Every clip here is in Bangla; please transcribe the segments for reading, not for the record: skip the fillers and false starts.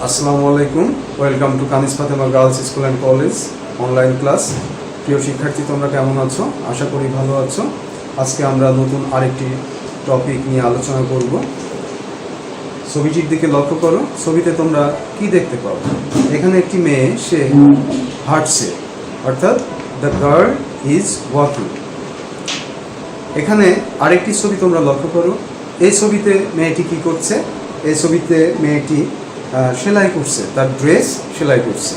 আসসালামু আলাইকুম। Welcome to Kanis Fatema girls school and college online class. প্রিয় শিক্ষার্থী, তোমরা কেমন আছো? আশা করি ভালো আছো। আজকে আমরা নতুন আরেকটি টপিক নিয়ে আলোচনা করব। ছবিটির দিকে লক্ষ্য করো। ছবিতে তোমরা কি দেখতে পাও? এখানে একটি মেয়ে, সে হাঁটছে, অর্থাৎ দ্য গার্ল ইজ ওয়াকিং। এখানে আরেকটি ছবি তোমরা লক্ষ্য করো। এই ছবিতে মেয়েটি কি করছে? এই ছবিতে মেয়েটি সেলাই করছে, তার ড্রেস সেলাই করছে,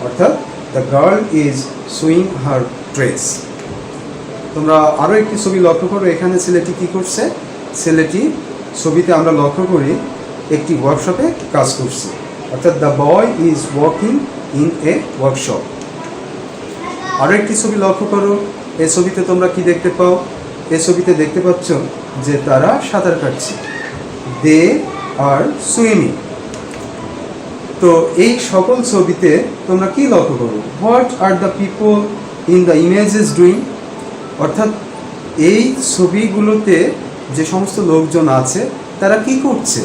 অর্থাৎ the girl is swing her dress. তোমরা আরও একটি ছবি লক্ষ্য করো। এখানে ছেলেটি কি করছে? ছেলেটি ছবিতে আমরা লক্ষ্য করি একটি ওয়ার্কশপে কাজ করছে, অর্থাৎ the boy is working in a workshop. আরও একটি ছবি লক্ষ্য করো। এই ছবিতে তোমরা কি দেখতে পাও? এই ছবিতে দেখতে পাচ্ছ যে তারা সাঁতার কাটছে, দে আর সুইমিং। তো এই সকল ছবিতে তোমরা কি লক্ষ্য করো? What are the people in the images doing? অর্থাৎ এই ছবিগুলোতে যে সমস্ত লোকজন আছে তারা কি করছে?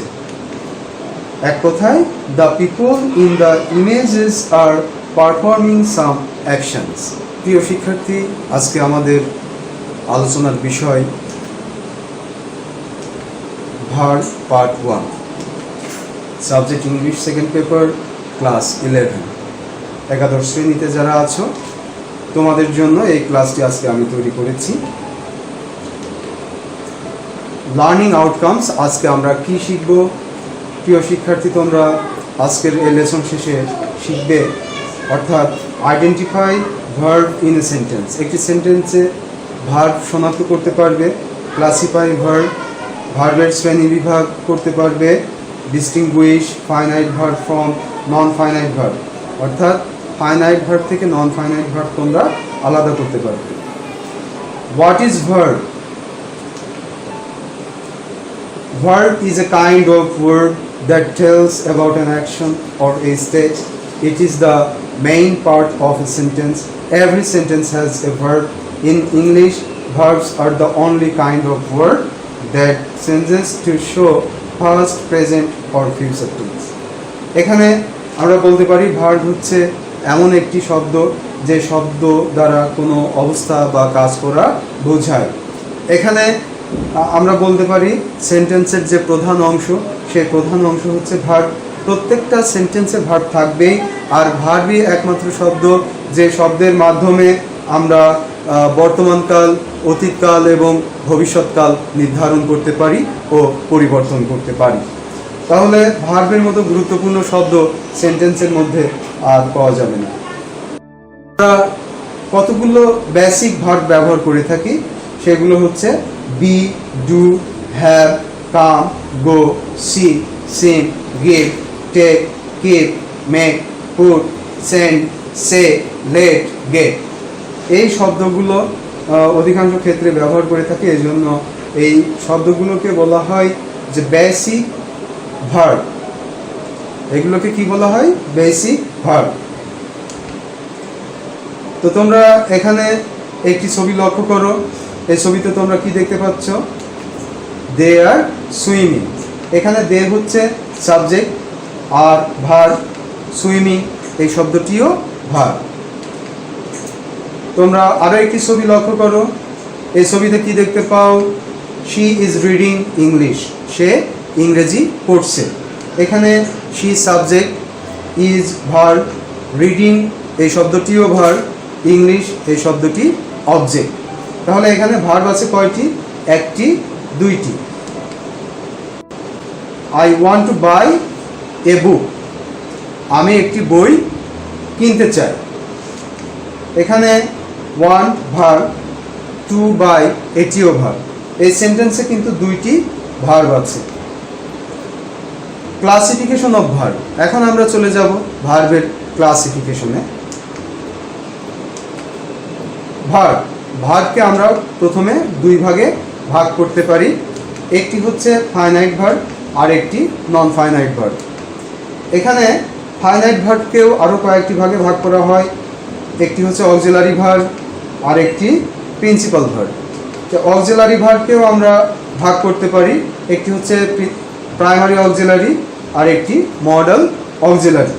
এক কথায়, the people in the images are performing some actions. প্রিয় শিক্ষার্থী, আজকে আমাদের আলোচনার বিষয় verb part 1, subject English, second paper, class 11। একাদশ শ্রেণীতে যারা আছো তোমাদের জন্য এই ক্লাসটি আজকে আমি তৈরি করেছি। লার্নিং আউটকামস, আজকে আমরা কি শিখব? প্রিয় শিক্ষার্থী, তোমরা আজকের এই লেসন শেষে শিখবে, অর্থাৎ identify verb in a sentence. একটি সেন্টেন্সে ভার্ব শনাক্ত করতে পারবে, ক্লাসিফাই ভার্ব, ভার্বের শ্রেণী বিভাগ করতে পারবে, distinguished finite verb from non finite verb, অর্থাৎ ফাইনাইট ভার্ব থেকে নন ফাইনাইট ভার্ব তোমরা আলাদা করতে পারবে। What is verb? Verb is a kind of word that tells about an action or a state. It is the main part of a sentence. Every sentence has a verb. In English, verbs are the only kind of word that senses to show past, present or future tense. এখানে আমরা বলতে পারি ভার্ব হচ্ছে এমন একটি শব্দ যে শব্দ দ্বারা কোনো অবস্থা বা কাজ করা বোঝায়। এখানে আমরা বলতে পারি সেন্টেন্সের যে প্রধান অংশ, সেই প্রধান অংশ হচ্ছে ভার্ব। প্রত্যেকটা সেন্টেন্সে ভার্ব থাকবেই, আর ভার্বই একমাত্র শব্দ যে শব্দের মাধ্যমে আমরা বর্তমানকাল, অতীতকাল এবং ভবিষ্যৎকাল নির্ধারণ করতে পারি ও পরিবর্তন করতে পারি। তাহলে ভার্বের মতো গুরুত্বপূর্ণ শব্দ সেন্টেন্সের মধ্যে আর পাওয়া যাবে না। আমরা কতগুলো বেসিক ভার্ব ব্যবহার করে থাকি, সেগুলো হচ্ছে be, do, have, come, go, see, seem, give, take, keep, make, put, send, say, let, get. এই শব্দগুলো অধিকাংশ ক্ষেত্রে ব্যবহার করে থাকি। এই জন্য এই শব্দগুলোকে বলা হয় যে বেসিক ভার্ব। এগুলোকে কি বলা হয়? Basic verb. তো তোমরা এখানে একটি ছবি লক্ষ্য করো। এই ছবিতে তোমরা কি দেখতে পাচ্ছ? দে আর সুইমিং। এখানে দে হচ্ছে সাবজেক্ট আর ভার্ব, সুইমিং এই শব্দটিও ভার্ব। তোমরা আরও একটি ছবি লক্ষ্য করো। এই ছবিতে কি দেখতে পাও? She is reading English. সে ইংরেজি পড়ছে। এখানে she subject, is verb, reading এই শব্দটিও ভার্ব, ইংলিশ এই শব্দটি অবজেক্ট। তাহলে এখানে ভার্ব আছে কয়টি? একটি, দুইটি। আই ওয়ান্ট টু বাই এ বুক। আমি একটি বই কিনতে চাই। এখানে ওয়ান্ট ভার্ব, টু বাই এটিও ভার্ব। এই সেন্টেন্সে কিন্তু দুইটি ভার্ব আছে। Classification of verb. এখন আমরা চলে যাব ভার্বের ক্লাসিফিকেশনে। ভার্বকে আমরা প্রথমে দুই ভাগে ভাগ করতে পারি। একটি হচ্ছে ফাইনাইট ভার্ব আর একটি নন ফাইনাইট ভার্ব। এখানে ফাইনাইট ভার্বকেও আরও কয়েকটি ভাগে ভাগ করা হয়। একটি হচ্ছে অক্সিলারি ভার্ব আর একটি প্রিন্সিপাল ভার্ব। অক্সিলারি ভার্বকেও আমরা ভাগ করতে পারি। একটি হচ্ছে প্রাইমারি অক্সিলারি আর একটি মডেল অক্সিলারি।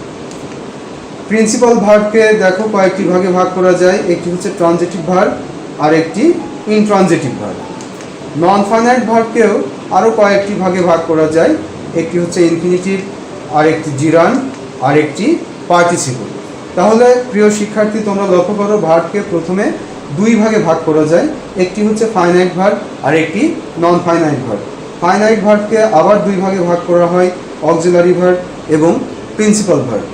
প্রিন্সিপাল ভার্বকে দেখো কয়েকটি ভাগে ভাগ করা যায়, একটি হচ্ছে ট্রানজিটিভ ভার্ব আর একটি ইনট্রানজিটিভ ভার্ব। নন ফাইনাইট ভার্বকেও আরও কয়েকটি ভাগে ভাগ করা যায়, একটি হচ্ছে ইনফিনিটিভ, আর একটি জিরান্ড, আর একটি পার্টিসিপল। তাহলে প্রিয় শিক্ষার্থী তোমরা লক্ষ্য করো, ভার্বকে প্রথমে দুই ভাগে ভাগ করা যায়, একটি হচ্ছে ফাইনাইট ভার্ব আর একটি নন ফাইনাইট ভার্ব। ফাইনাইট ভার্বকে আবার দুই ভাগে ভাগ করা হয়, অক্সিলারি ভার্ব এবং প্রিন্সিপাল ভার্ব।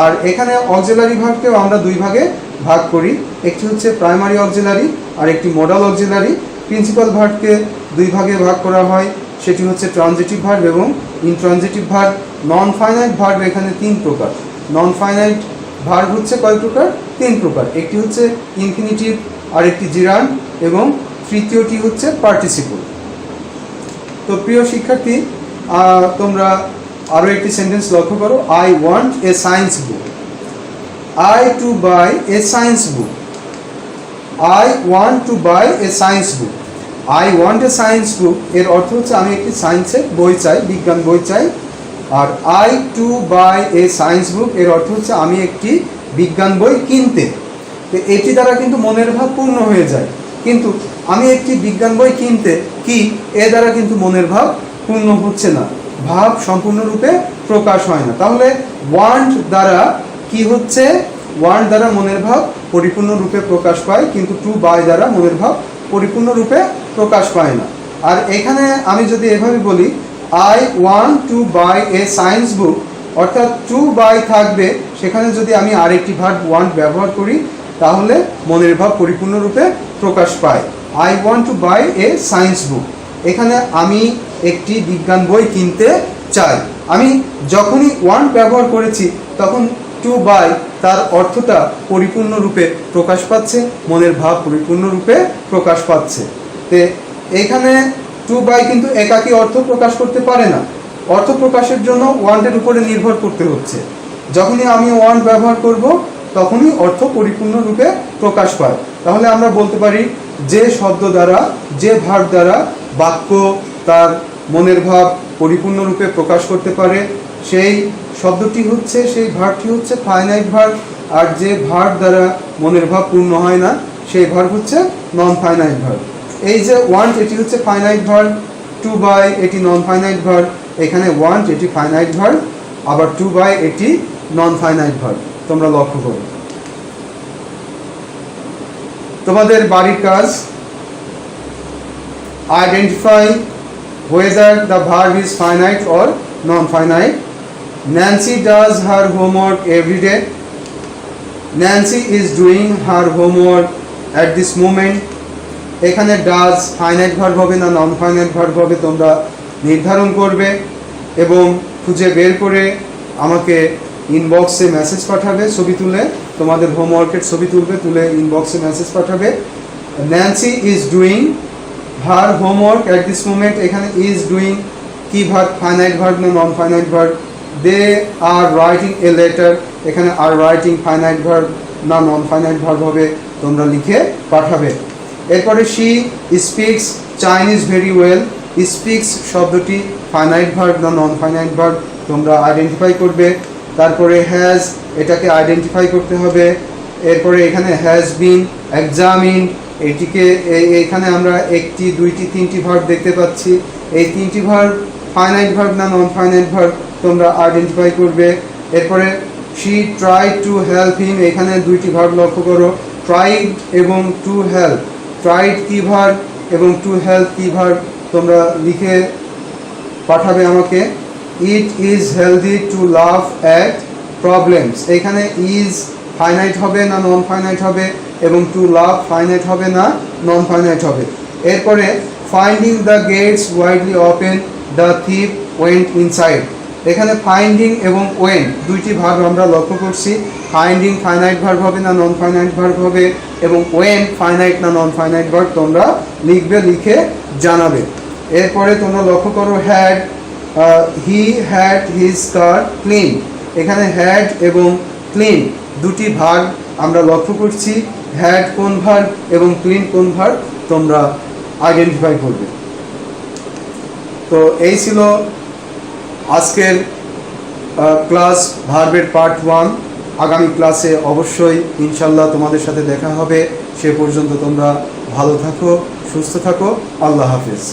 আর এখানে অক্সিলারি ভার্বকেও আমরা দুই ভাগে ভাগ করি, একটি হচ্ছে প্রাইমারি অক্সিলারি আর একটি মডাল অক্সিলারি। প্রিন্সিপাল ভার্বকে দুই ভাগে ভাগ করা হয়, সেটি হচ্ছে ট্রানজিটিভ ভার্ব এবং ইনট্রানজিটিভ ভার্ব। নন ফাইনাইট ভার্ব এখানে তিন প্রকার। নন ফাইনাইট ভার্ব হচ্ছে কয় প্রকার? তিন প্রকার। একটি হচ্ছে ইনফিনিটিভ, আর একটি জিরান্ড এবং তৃতীয়টি হচ্ছে পার্টিসিপল। তো প্রিয় শিক্ষার্থী তোমরা আরও একটি সেন্টেন্স লক্ষ্য করো, I want a science book. I to buy a science book. I want to buy a science book. I want a science book এর অর্থ হচ্ছে আমি একটি সায়েন্সের বই চাই, বিজ্ঞান বই চাই। আর I to buy a science book এর অর্থ হচ্ছে আমি একটি বিজ্ঞান বই কিনতে। তো এটি দ্বারা কিন্তু মনের ভাব পূর্ণ হয়ে যায়, কিন্তু আমি একটি বিজ্ঞান বই কিনতে কি, এ দ্বারা কিন্তু মনের ভাব পূর্ণ হচ্ছে না, ভাব সম্পূর্ণরূপে প্রকাশ হয় না। তাহলে ওয়ান্ট দ্বারা কি হচ্ছে? ওয়ান্ট দ্বারা মনের ভাব পরিপূর্ণরূপে প্রকাশ পায়, কিন্তু টু বাই দ্বারা মনের ভাব পরিপূর্ণরূপে প্রকাশ পায় না। আর এখানে আমি যদি এভাবে বলি, I want to buy a science book, অর্থাৎ টু বাই থাকবে, সেখানে যদি আমি আরেকটি ভার্ব ওয়ান্ট ব্যবহার করি তাহলে মনের ভাব পরিপূর্ণরূপে প্রকাশ পায়। I want to buy a science book, এখানে আমি একটি বিজ্ঞান বই কিনতে চাই। আমি যখনই ওয়ান্ট ব্যবহার করেছি তখন টু বাই তার অর্থটা পরিপূর্ণরূপে প্রকাশ পাচ্ছে, মনের ভাব পরিপূর্ণরূপে প্রকাশ পাচ্ছে। তো এখানে টু বাই কিন্তু একাকী অর্থ প্রকাশ করতে পারে না, অর্থ প্রকাশের জন্য ওয়ান্টের উপরে নির্ভর করতে হচ্ছে। যখনই আমি ওয়ান্ট ব্যবহার করব তখনই অর্থ পরিপূর্ণরূপে প্রকাশ পায়। তাহলে আমরা বলতে পারি যে শব্দ দ্বারা, যে ভার্ব দ্বারা বাক্য তার মনের ভাব পরিপূর্ণরূপে প্রকাশ করতে পারে সেই শব্দটি হচ্ছে, সেই ভার্বটি হচ্ছে ফাইনাইট ভার্ব। আর যে ভার্ব দ্বারা মনের ভাব পূর্ণ হয় না সেই ভার্ব হচ্ছে নন ফাইনাইট ভার্ব। এই যে ওয়ান্ট এটি হচ্ছে ফাইনাইট ভার্ব, টু বাই এটি নন ফাইনাইট ভার্ব। এখানে ওয়ান্ট এটি ফাইনাইট ভার্ব, আবার টু বাই এটি নন ফাইনাইট ভার্ব। তোমরা লক্ষ্য করো। তোমাদের বাড়ির কাজ, identify whether the verb is finite or non-finite. Nancy does her homework every day. Nancy is doing her homework at this moment. এখানে ডাজ ফাইনাইট ভার্ব হবে না নন ফাইনাইট ভার্ব হবে তোমরা নির্ধারণ করবে এবং খুঁজে বের করে আমাকে ইনবক্সে মেসেজ পাঠাবে, ছবি তুলে তোমাদের হোমওয়ার্কের ছবি তুলবে, তুলে ইনবক্সে মেসেজ পাঠাবে। Nancy is doing her homework at this moment, এখানে ইজ ডুইং কি ভার্ব? ফাইনাইট ভার্ব না non finite verb? They are writing a letter, এখানে আর রাইটিং ফাইনাইট ভার্ব না নন ফাইনাইট ভার্ব হবে, তোমরা লিখে পাঠাবে। এরপরে she speaks Chinese very well, speaks শব্দটি ফাইনাইট ভার্ব না নন ফাইনাইট ভার্ব তোমরা আইডেন্টিফাই করবে। তারপরে হ্যাজ, এটাকে আইডেন্টিফাই করতে হবে। এরপরে এখানে হ্যাজ বিন এক্সামিন্ড, এটিকে এখানে আমরা একটি, দুইটি, তিনটি ভার্ব দেখতে পাচ্ছি। এই তিনটি ভার্ব ফাইনাইট ভার্ব না নন ফাইনাইট ভার্ব তোমরা আইডেন্টিফাই করবে। এরপরে she tried to help him, এখানে দুইটি ভার্ব লক্ষ্য করো, ট্রাইড এবং টু হেল্প। ট্রাইড কি ভার্ব এবং টু হেল্প কি ভার্ব তোমরা লিখে পাঠাবে আমাকে। It is healthy to love at problems, এখানে ইজ ফাইনাইট হবে না নন ফাইনাইট হবে এবং টু লাভ ফাইনাইট হবে না নন ফাইনাইট হবে। এরপরে finding the gates widely open, the thief went inside, এখানে ফাইন্ডিং এবং ওয়েন দুইটি ভার্ব আমরা লক্ষ্য করছি। ফাইন্ডিং ফাইনাইট ভার্ব হবে না নন ফাইনাইট ভার্ব হবে এবং ওয়েন ফাইনাইট না নন ফাইনাইট ভার্ব তোমরা লিখবে, লিখে জানাবে। এরপরে তোমরা লক্ষ্য করো had, he had his car clean, এখানে হ্যাড এবং ক্লিন দুটি ভার্ব আমরা লক্ষ্য করছি। হ্যাড কোন ভার্ব এবং ক্লিন কোন ভার্ব তোমরা আইডেন্টিফাই করবে। তো এই ছিল আজকের ক্লাস ভার্বের পার্ট 1 আগামী ক্লাসে অবশ্যই ইনশাল্লাহ তোমাদের সাথে দেখা হবে। সে পর্যন্ত তোমরা ভালো থাকো, সুস্থ থাকো। আল্লাহ হাফেজ।